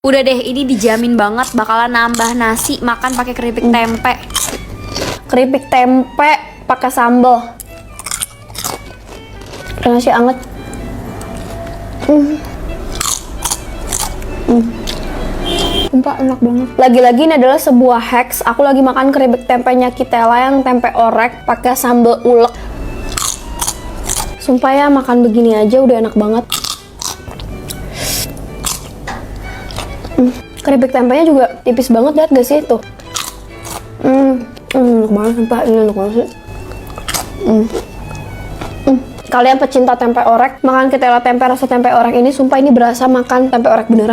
Udah deh, ini dijamin banget bakalan nambah nasi makan pakai keripik tempe. Keripik tempe pakai sambal. Nasi anget. Sumpah enak banget. Lagi-lagi ini adalah sebuah hacks. Aku lagi makan keripik tempenya Kitela yang tempe orek pakai sambal ulek. Sumpah ya, makan begini aja udah enak banget. Keripik tempenya juga tipis banget, lihat gak sih tuh? Enak banget, sumpah ini enak banget sih. Kalian pecinta tempe orek, makan Kitela tempe rasa tempe orek ini, sumpah ini berasa makan tempe orek beneran.